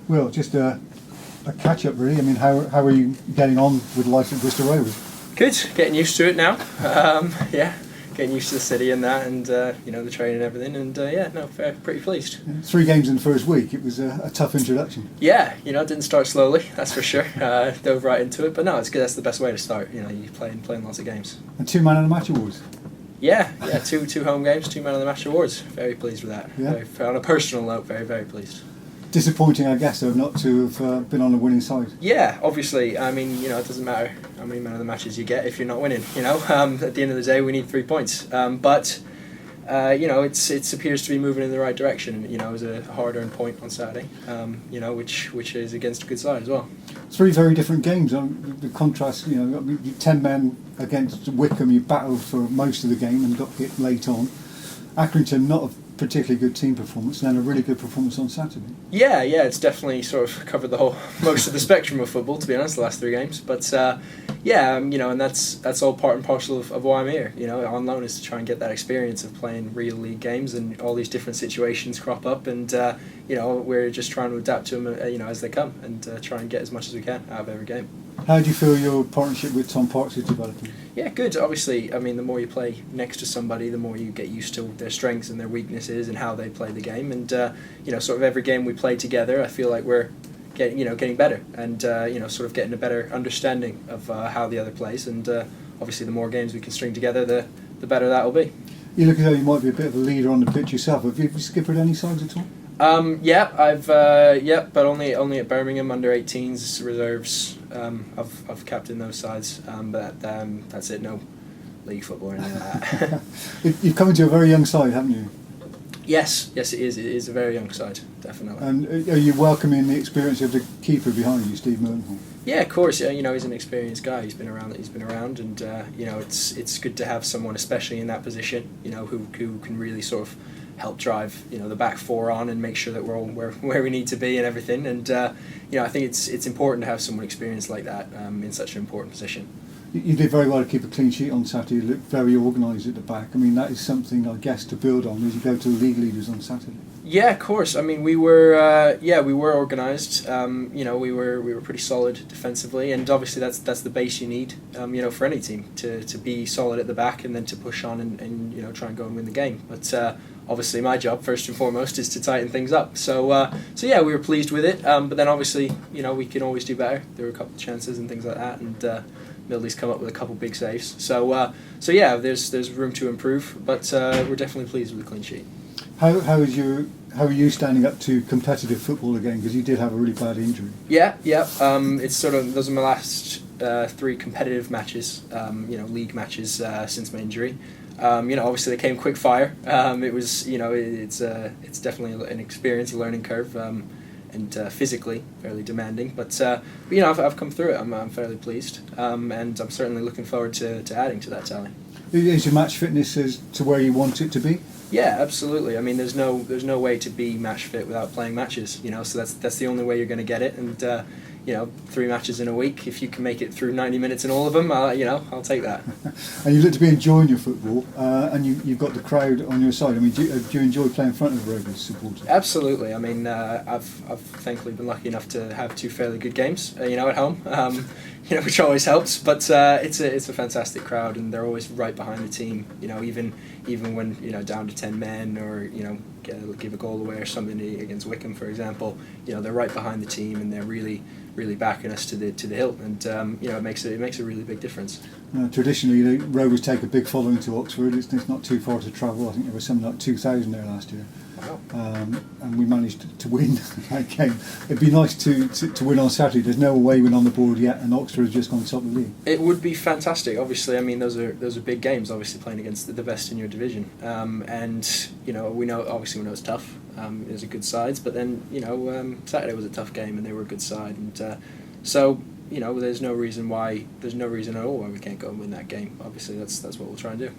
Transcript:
Well, just a catch-up really. I mean, how are you getting on with life at Bristol Rovers? Good, getting used to it now. Yeah, getting used to the city and that, and the training and everything, and pretty pleased. Yeah, 3 games in the first week. It was a tough introduction. Yeah, didn't start slowly, that's for sure. Dove right into it, but no, it's good. That's the best way to start. You playing lots of games. And 2 Man of the Match awards. Yeah, two home games, 2 Man of the Match awards. Very pleased with that. Yeah. On a personal note, very, very pleased. Disappointing, I guess, though, not to have been on the winning side. Yeah, obviously. I mean, it doesn't matter how many Man of the Matches you get if you're not winning. At the end of the day, we need 3 points. But it appears to be moving in the right direction. It was a hard-earned point on Saturday. Which is against a good side as well. 3 very different games. The contrast, 10 men against Wickham. You battled for most of the game and got hit late on. Accrington, not a particularly good team performance, and then a really good performance on Saturday. Yeah, it's definitely sort of covered most of the spectrum of football, to be honest, the last 3 games. But and that's all part and parcel of why I'm here. On loan is to try and get that experience of playing real league games, and all these different situations crop up, and we're just trying to adapt to them, as they come, and try and get as much as we can out of every game. How do you feel your partnership with Tom Parks is developing? Yeah, good. Obviously, I mean, the more you play next to somebody, the more you get used to their strengths and their weaknesses and how they play the game. And sort of every game we play together, I feel like we're getting better, and sort of getting a better understanding of how the other plays. And obviously, the more games we can string together, the better that will be. You look as though you might be a bit of a leader on the pitch yourself. Have you skippered any sides at all? But only at Birmingham under 18s reserves. I've captained those sides, but that's it. No league football or anything like that. You've come into a very young side, haven't you? Yes, it is. It is a very young side, definitely. And are you welcoming the experience of the keeper behind you, Steve Merton? Yeah, of course. He's an experienced guy. He's been around, and it's good to have someone, especially in that position, who can really sort of help drive the back 4 on and make sure that we're all where we need to be and everything. And I think it's important to have someone experienced like that in such an important position. You did very well to keep a clean sheet on Saturday. You looked very organised at the back. I mean, that is something, I guess, to build on as you go to the league leaders on Saturday. Yeah, of course. I mean, we were organised. We were pretty solid defensively, and obviously that's the base you need. For any team to be solid at the back and then to push on and try and go and win the game. But obviously, my job first and foremost is to tighten things up. So we were pleased with it. But then obviously, we can always do better. There were a couple of chances and things like that, and Mildy's come up with a couple big saves. So there's room to improve, but we're definitely pleased with the clean sheet. How are you standing up to competitive football again? Because you did have a really bad injury. Yeah. It's sort of those are my last 3 competitive matches. League matches since my injury. Obviously they came quick fire. It was it's definitely an experience, a learning curve. And physically fairly demanding, but I've come through it. I'm fairly pleased, and I'm certainly looking forward to adding to that tally. Is your match fitness as to where you want it to be? Yeah, absolutely. I mean, there's no way to be match fit without playing matches. So that's the only way you're going to get it. And 3 matches in a week. If you can make it through 90 minutes in all of them, I'll take that. And you look to be enjoying your football, and you've got the crowd on your side. I mean, do you enjoy playing in front of the Rovers supporters? Absolutely. I mean, I've thankfully been lucky enough to have 2 fairly good games, at home. Which always helps. But it's a fantastic crowd, and they're always right behind the team. Even when down to 10 men, or give a goal away or something against Wickham, for example. They're right behind the team, and they're really backing us to the hilt, and it makes a really big difference. Traditionally, the Rovers take a big following to Oxford. It's not too far to travel. I think there was something like 2,000 there last year. Wow. And we managed to win that game. It'd be nice to win on Saturday. There's no away win on the board yet, and Oxford has just gone top of the league. It would be fantastic. Obviously, I mean those are big games. Obviously, playing against the best in your division, and we know it's tough. There's a good sides, but then Saturday was a tough game, and they were a good side, and so there's no reason at all why we can't go and win that game. Obviously, that's what we'll try and do.